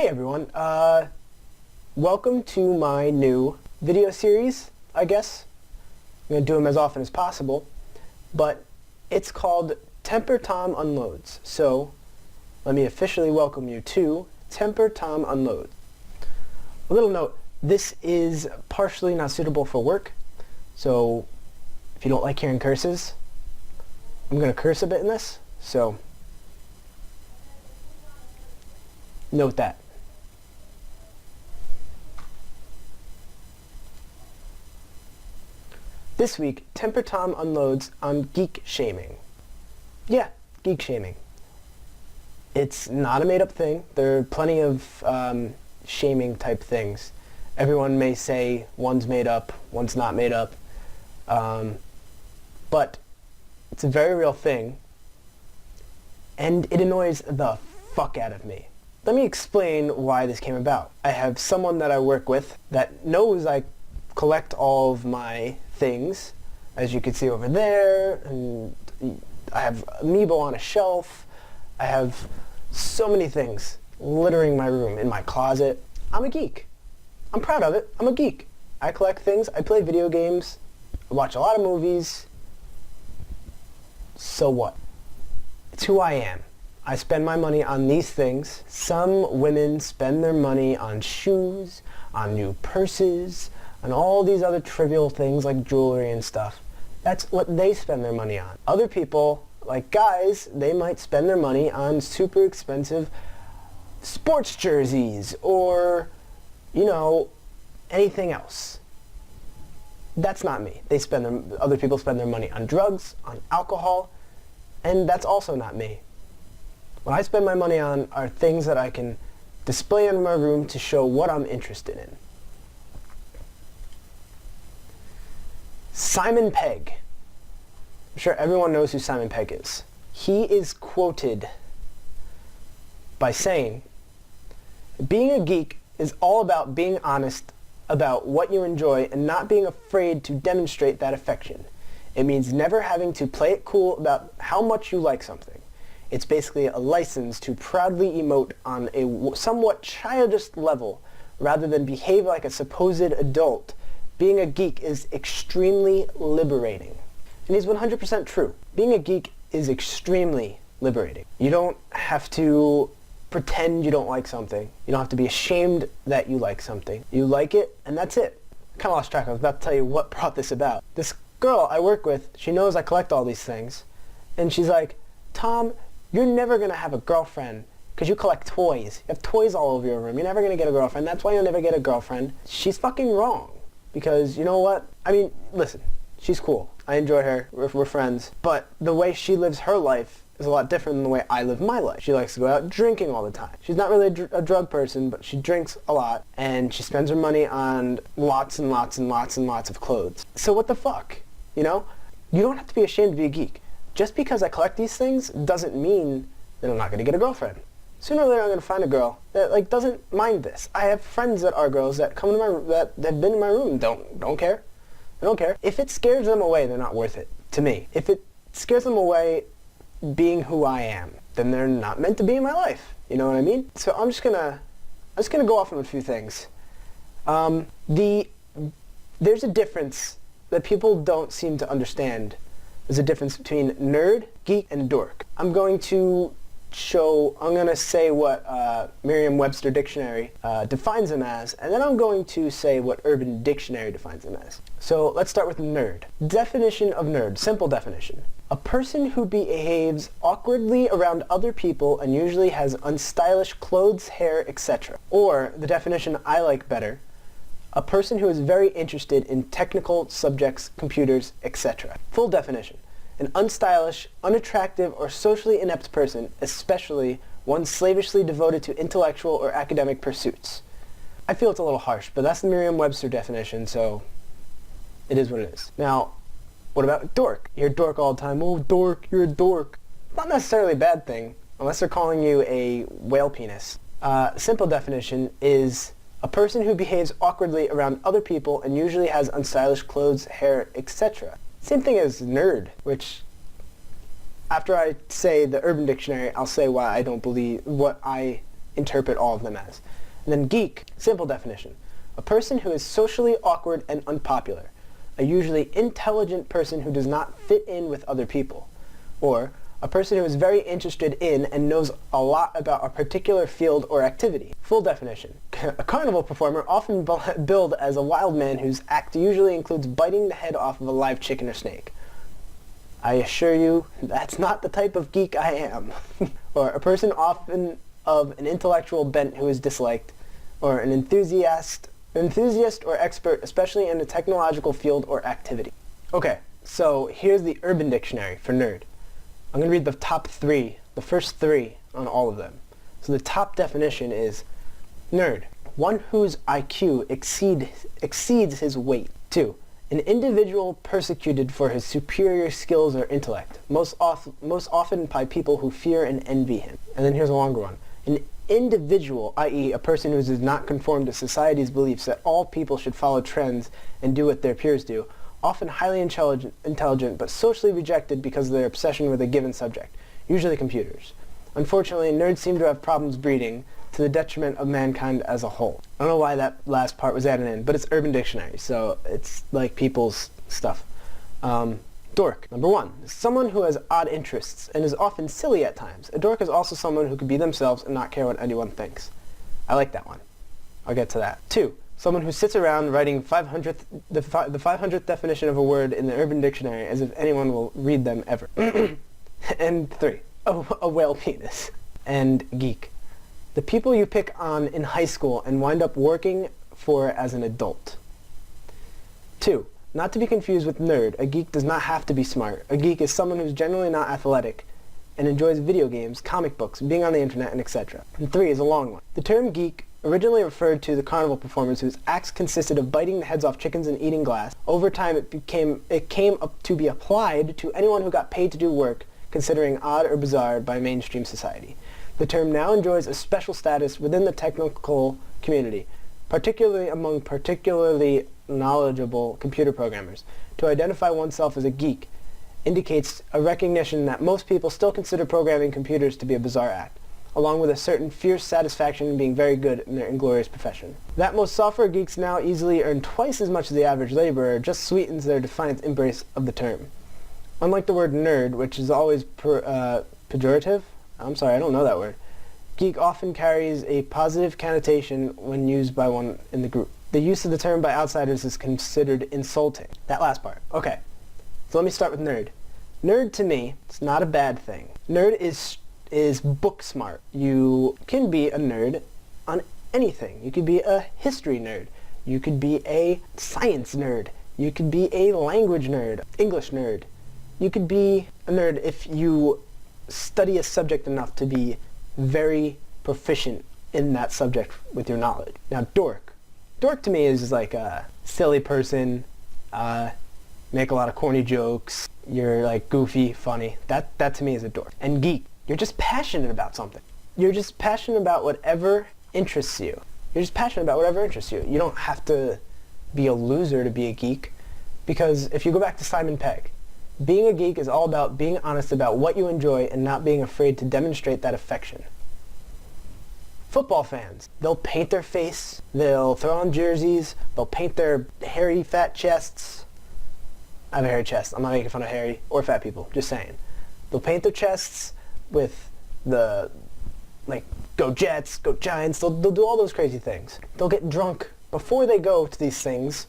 Hey everyone, welcome to my new video series, I guess. I'm going to do them as often as possible, but it's called Temper Tom Unloads. So let me officially welcome you to Temper Tom Unloads. A little note, this is partially not suitable for work, so if you don't like hearing curses, I'm going to curse a bit in this, so note that. This week, Temper Tom unloads on Geek Shaming. Yeah, Geek Shaming. It's not a made-up thing. There are plenty of shaming type things. Everyone may say one's made up, one's not made up, but it's a very real thing, and it annoys the fuck out of me. Let me explain why this came about. I have someone that I work with that knows I collect all of my things, as you can see over there, and I have Amiibo on a shelf. I have so many things littering my room, in my closet. I'm a geek. I'm proud of it. I'm a geek. I collect things. I play video games. I watch a lot of movies. So what? It's who I am. I spend my money on these things. Some women spend their money on shoes, on new purses, on all these other trivial things like jewelry and stuff. That's what they spend their money on. Other people, like guys, they might spend their money on super expensive sports jerseys or, you know, anything else. That's not me. Other people spend their money on drugs, on alcohol, and that's also not me. What I spend my money on are things that I can display in my room to show what I'm interested in. Simon Pegg. I'm sure everyone knows who Simon Pegg is. He is quoted by saying, "Being a geek is all about being honest about what you enjoy and not being afraid to demonstrate that affection. It means never having to play it cool about how much you like something. It's basically a license to proudly emote on a somewhat childish level rather than behave like a supposed adult. Being a geek is extremely liberating." And he's 100% true. Being a geek is extremely liberating. You don't have to pretend you don't like something. You don't have to be ashamed that you like something. You like it, and that's it. I kind of lost track. I was about to tell you what brought this about. This girl I work with, she knows I collect all these things, and she's like, "Tom, you're never going to have a girlfriend because you collect toys. You have toys all over your room. You're never going to get a girlfriend. That's why you'll never get a girlfriend." She's fucking wrong. Because, you know what? I mean, listen, she's cool. I enjoy her. We're friends. But the way she lives her life is a lot different than the way I live my life. She likes to go out drinking all the time. She's not really a drug person, but she drinks a lot, and she spends her money on lots and lots and lots and lots of clothes. So what the fuck? You know? You don't have to be ashamed to be a geek. Just because I collect these things doesn't mean that I'm not going to get a girlfriend. Sooner or later I'm going to find a girl that doesn't mind this. I have friends that are girls that come to my room, that have been in my room, don't care. They don't care. If it scares them away, they're not worth it to me. If it scares them away being who I am, then they're not meant to be in my life. You know what I mean? So I'm just gonna go off on a few things. There's a difference that people don't seem to understand. There's a difference between nerd, geek, and dork. I'm going to say what Merriam-Webster Dictionary defines them as, and then I'm going to say what Urban Dictionary defines them as. So let's start with nerd. Definition of nerd, simple definition. A person who behaves awkwardly around other people and usually has unstylish clothes, hair, etc. Or, the definition I like better, a person who is very interested in technical subjects, computers, etc. Full definition. An unstylish, unattractive, or socially inept person, especially one slavishly devoted to intellectual or academic pursuits. I feel it's a little harsh, but that's the Merriam-Webster definition, so it is what it is. Now, what about dork? You hear dork all the time. "Oh, dork, you're a dork." Not necessarily a bad thing, unless they're calling you a whale penis. Simple definition is a person who behaves awkwardly around other people and usually has unstylish clothes, hair, etc. Same thing as nerd, which after I say the Urban Dictionary, I'll say why I don't believe what I interpret all of them as. And then geek, simple definition. A person who is socially awkward and unpopular. A usually intelligent person who does not fit in with other people. Or a person who is very interested in and knows a lot about a particular field or activity. Full definition. A carnival performer, often billed as a wild man whose act usually includes biting the head off of a live chicken or snake. I assure you, that's not the type of geek I am. Or a person often of an intellectual bent who is disliked. Or an enthusiast or expert, especially in a technological field or activity. Okay, so here's the Urban Dictionary for nerd. I'm going to read the top three, the first three on all of them. So the top definition is nerd, one whose IQ exceeds his weight. 2, an individual persecuted for his superior skills or intellect, most often by people who fear and envy him. And then here's a longer one. An individual, i.e. a person who does not conform to society's beliefs that all people should follow trends and do what their peers do, often highly intelligent but socially rejected because of their obsession with a given subject, usually computers. Unfortunately, nerds seem to have problems breeding to the detriment of mankind as a whole. I don't know why that last part was added in, but it's Urban Dictionary, so it's like people's stuff. Dork. Number 1, someone who has odd interests and is often silly at times. A dork is also someone who can be themselves and not care what anyone thinks. I like that one. I'll get to that. 2, someone who sits around writing the 500th definition of a word in the Urban Dictionary as if anyone will read them ever. And 3, a whale penis. And geek. The people you pick on in high school and wind up working for as an adult. 2, not to be confused with nerd. A geek does not have to be smart. A geek is someone who's generally not athletic and enjoys video games, comic books, being on the internet, and etc. And 3 is a long one. The term geek originally referred to the carnival performers whose acts consisted of biting the heads off chickens and eating glass. Over time it came up to be applied to anyone who got paid to do work considering odd or bizarre by mainstream society. The term now enjoys a special status within the technical community, particularly among particularly knowledgeable computer programmers. To identify oneself as a geek indicates a recognition that most people still consider programming computers to be a bizarre act, along with a certain fierce satisfaction in being very good in their inglorious profession. That most software geeks now easily earn twice as much as the average laborer just sweetens their defiant embrace of the term. Unlike the word nerd, which is always pejorative, I'm sorry, I don't know that word, geek often carries a positive connotation when used by one in the group. The use of the term by outsiders is considered insulting. That last part. Okay, so let me start with nerd. Nerd to me, it's not a bad thing. Nerd is book smart. You can be a nerd on anything. You could be a history nerd. You could be a science nerd. You could be a language nerd, English nerd. You could be a nerd if you study a subject enough to be very proficient in that subject with your knowledge. Now, dork. Dork to me is just like a silly person, make a lot of corny jokes, you're like goofy, funny. That to me is a dork. And geek. You're just passionate about something. You're just passionate about whatever interests you. You're just passionate about whatever interests you. You don't have to be a loser to be a geek, because if you go back to Simon Pegg, being a geek is all about being honest about what you enjoy and not being afraid to demonstrate that affection. Football fans, they'll paint their face, they'll throw on jerseys, they'll paint their hairy, fat chests. I have a hairy chest. I'm not making fun of hairy or fat people, just saying. They'll paint their chests with the, like, go Jets, go Giants. They'll do all those crazy things. They'll get drunk before they go to these things,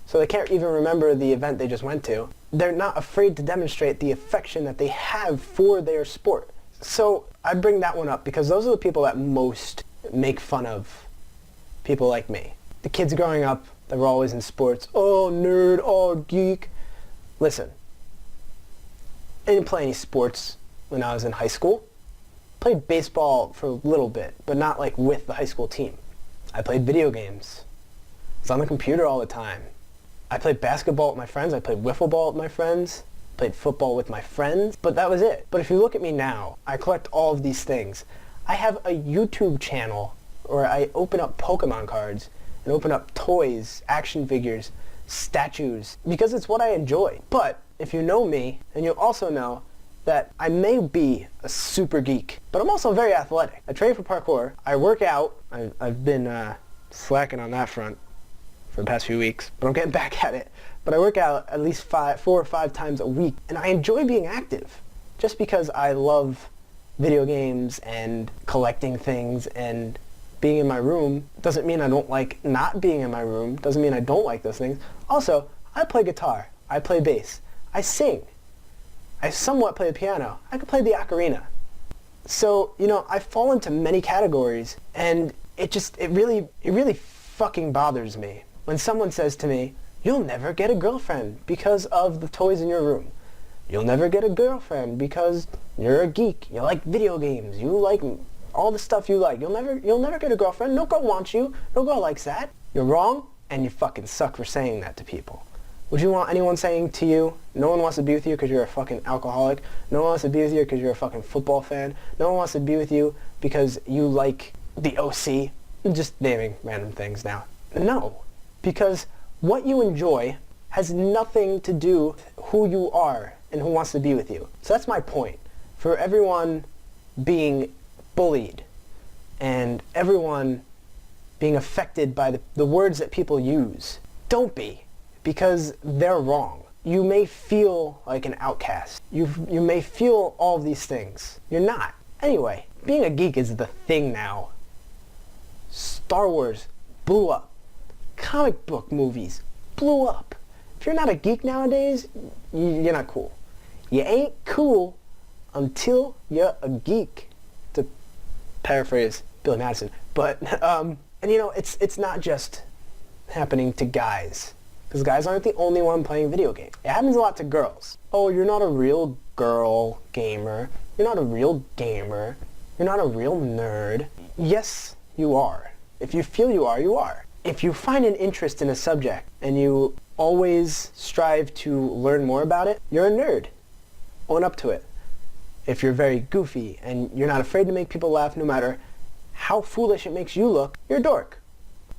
so they can't even remember the event they just went to. They're not afraid to demonstrate the affection that they have for their sport. So I bring that one up because those are the people that most make fun of people like me. The kids growing up, they were always in sports. Oh, nerd, oh, geek. Listen, I didn't play any sports when I was in high school. Played baseball for a little bit, but not like with the high school team. I played video games. I was on the computer all the time. I played basketball with my friends. I played wiffle ball with my friends. Played football with my friends. But that was it. But if you look at me now, I collect all of these things. I have a YouTube channel where I open up Pokemon cards and open up toys, action figures, statues, because it's what I enjoy. But if you know me, then you'll also know that I may be a super geek, but I'm also very athletic. I train for parkour. I work out. I've been slacking on that front for the past few weeks, but I'm getting back at it. But I work out at least 4 or 5 times a week, and I enjoy being active just because I love video games and collecting things, and being in my room doesn't mean I don't like not being in my room, doesn't mean I don't like those things. Also, I play guitar, I play bass, I sing, I somewhat play the piano, I can play the ocarina. So, I fall into many categories, and it really fucking bothers me when someone says to me, "You'll never get a girlfriend because of the toys in your room. You'll never get a girlfriend because you're a geek. You like video games. You like all the stuff you like. You'll never get a girlfriend. No girl wants you. No girl likes that." You're wrong, and you fucking suck for saying that to people. Would you want anyone saying to you, no one wants to be with you because you're a fucking alcoholic? No one wants to be with you because you're a fucking football fan? No one wants to be with you because you like the OC? I'm just naming random things now. No, because what you enjoy has nothing to do with who you are and who wants to be with you. So that's my point. For everyone being bullied and everyone being affected by the words that people use, don't be, because they're wrong. You may feel like an outcast. You may feel all of these things. You're not. Anyway, being a geek is the thing now. Star Wars blew up. Comic book movies blew up. If you're not a geek nowadays, you're not cool. You ain't cool until you're a geek, to paraphrase Billy Madison. But, it's not just happening to guys, because guys aren't the only one playing video games. It happens a lot to girls. Oh, you're not a real girl gamer. You're not a real gamer. You're not a real nerd. Yes, you are. If you feel you are, you are. If you find an interest in a subject and you always strive to learn more about it, you're a nerd. Own up to it. If you're very goofy and you're not afraid to make people laugh no matter how foolish it makes you look, you're a dork.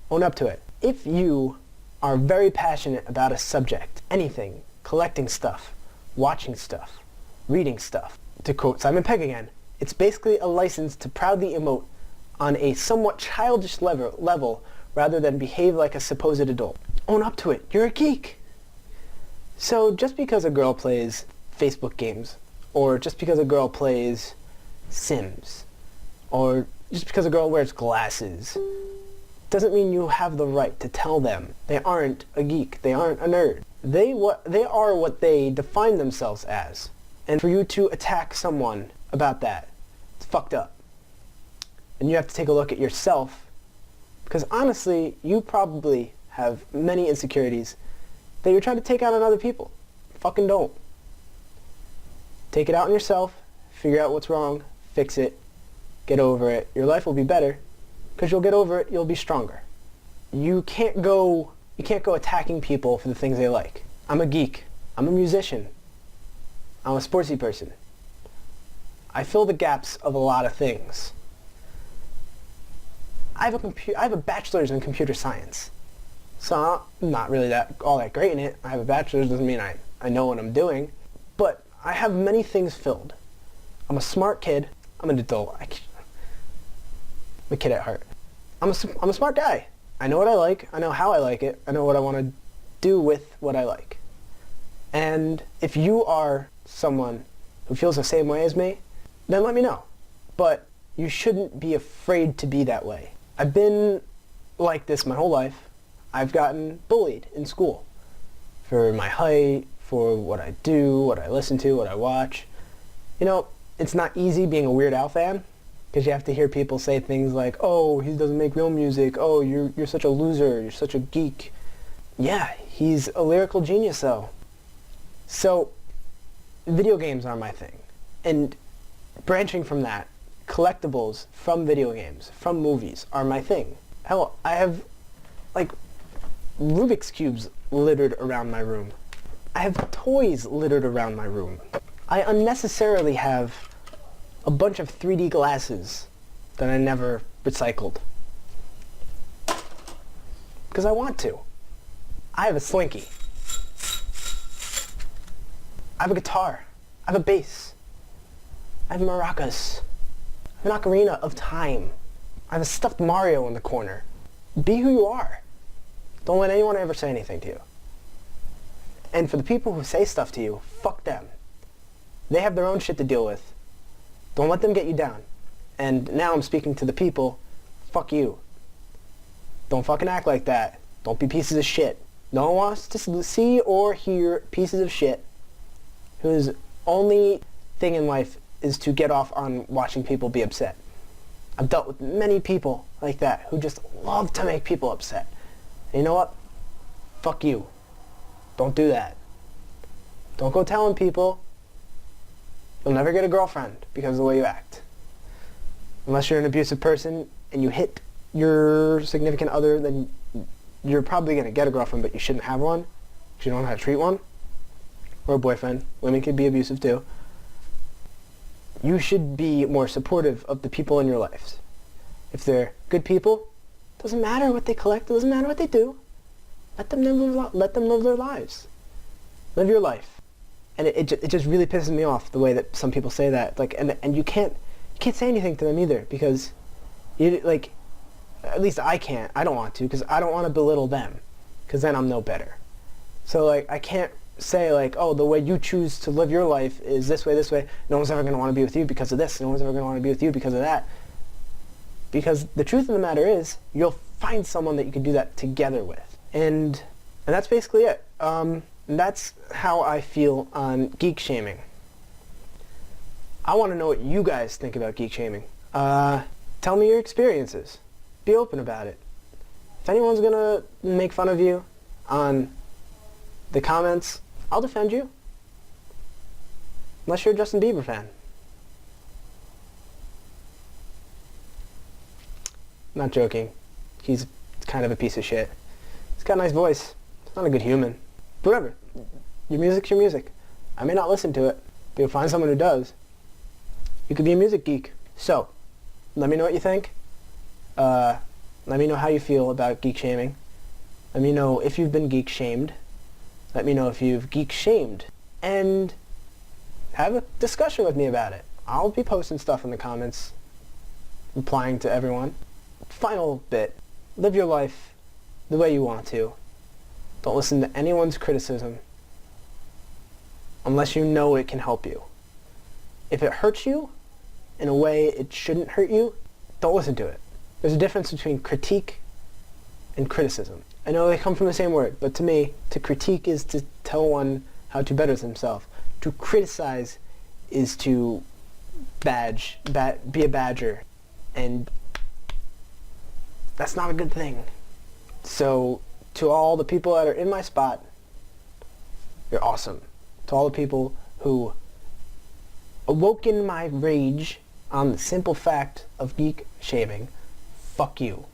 Own up to it. If you are very passionate about a subject, anything, collecting stuff, watching stuff, reading stuff, to quote Simon Pegg again, it's basically a license to proudly emote on a somewhat childish level rather than behave like a supposed adult. Own up to it. You're a geek. So just because a girl plays Facebook games, or just because a girl plays Sims, or just because a girl wears glasses, doesn't mean you have the right to tell them they aren't a geek, they aren't a nerd. They are what they define themselves as. And for you to attack someone about that, it's fucked up. And you have to take a look at yourself, because honestly, you probably have many insecurities that you're trying to take out on other people. Fucking don't. Take it out on yourself, figure out what's wrong, fix it, get over it. Your life will be better, because you'll get over it, you'll be stronger. You can't go attacking people for the things they like. I'm a geek. I'm a musician. I'm a sportsy person. I fill the gaps of a lot of things. I have a bachelor's in computer science. So I'm not really all that great in it. I have a bachelor's, doesn't mean I know what I'm doing. But I have many things filled. I'm a smart kid. I'm an adult. I'm a kid at heart. I'm a smart guy. I know what I like. I know how I like it. I know what I want to do with what I like. And if you are someone who feels the same way as me, then let me know. But you shouldn't be afraid to be that way. I've been like this my whole life. I've gotten bullied in school for my height, for what I do, what I listen to, what I watch. It's not easy being a Weird Al fan, because you have to hear people say things like, "Oh, he doesn't make real music. Oh, you're such a loser. You're such a geek." Yeah, he's a lyrical genius though. So, video games are my thing. And branching from that, collectibles from video games, from movies, are my thing. Hell, I have, Rubik's Cubes littered around my room. I have toys littered around my room. I unnecessarily have a bunch of 3D glasses that I never recycled. Because I want to. I have a Slinky. I have a guitar. I have a bass. I have maracas. I have an ocarina of time. I have a stuffed Mario in the corner. Be who you are. Don't let anyone ever say anything to you. And for the people who say stuff to you, fuck them. They have their own shit to deal with. Don't let them get you down. And now I'm speaking to the people, fuck you. Don't fucking act like that. Don't be pieces of shit. No one wants to see or hear pieces of shit whose only thing in life is to get off on watching people be upset. I've dealt with many people like that who just love to make people upset. And you know what? Fuck you. Don't do that. Don't go telling people you'll never get a girlfriend because of the way you act. Unless you're an abusive person and you hit your significant other, then you're probably going to get a girlfriend, but you shouldn't have one because you don't know how to treat one. Or a boyfriend. Women can be abusive too. You should be more supportive of the people in your lives. If they're good people, it doesn't matter what they collect, it doesn't matter what they do. Let them live their lives. Live your life. And it just really pisses me off the way that some people say that. Like, and you can't say anything to them either because you like, at least I can't. I don't want to because I don't want to belittle them because then I'm no better. So like I can't say like, oh, the way you choose to live your life is this way. No one's ever going to want to be with you because of this. No one's ever going to want to be with you because of that. Because the truth of the matter is, you'll find someone that you can do that together with. And that's basically it. That's how I feel on geek shaming. I want to know what you guys think about geek shaming. Tell me your experiences. Be open about it. If anyone's going to make fun of you on the comments, I'll defend you. Unless you're a Justin Bieber fan. Not joking. He's kind of a piece of shit. He's got a nice voice. He's not a good human. But whatever. Your music's your music. I may not listen to it, but you'll find someone who does. You could be a music geek. So, let me know what you think. Let me know how you feel about geek shaming. Let me know if you've been geek shamed. Let me know if you've geek shamed. And have a discussion with me about it. I'll be posting stuff in the comments, replying to everyone. Final bit. Live your life the way you want to. Don't listen to anyone's criticism unless you know it can help you. If it hurts you in a way it shouldn't hurt you, don't listen to it. There's a difference between critique and criticism. I know they come from the same word, but to me, to critique is to tell one how to better themselves. To criticize is to be a badger, and that's not a good thing. So, to all the people that are in my spot, you're awesome. To all the people who awoken my rage on the simple fact of geek shaming, fuck you.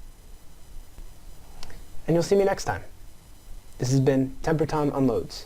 And you'll see me next time. This has been Temper Time Unloads.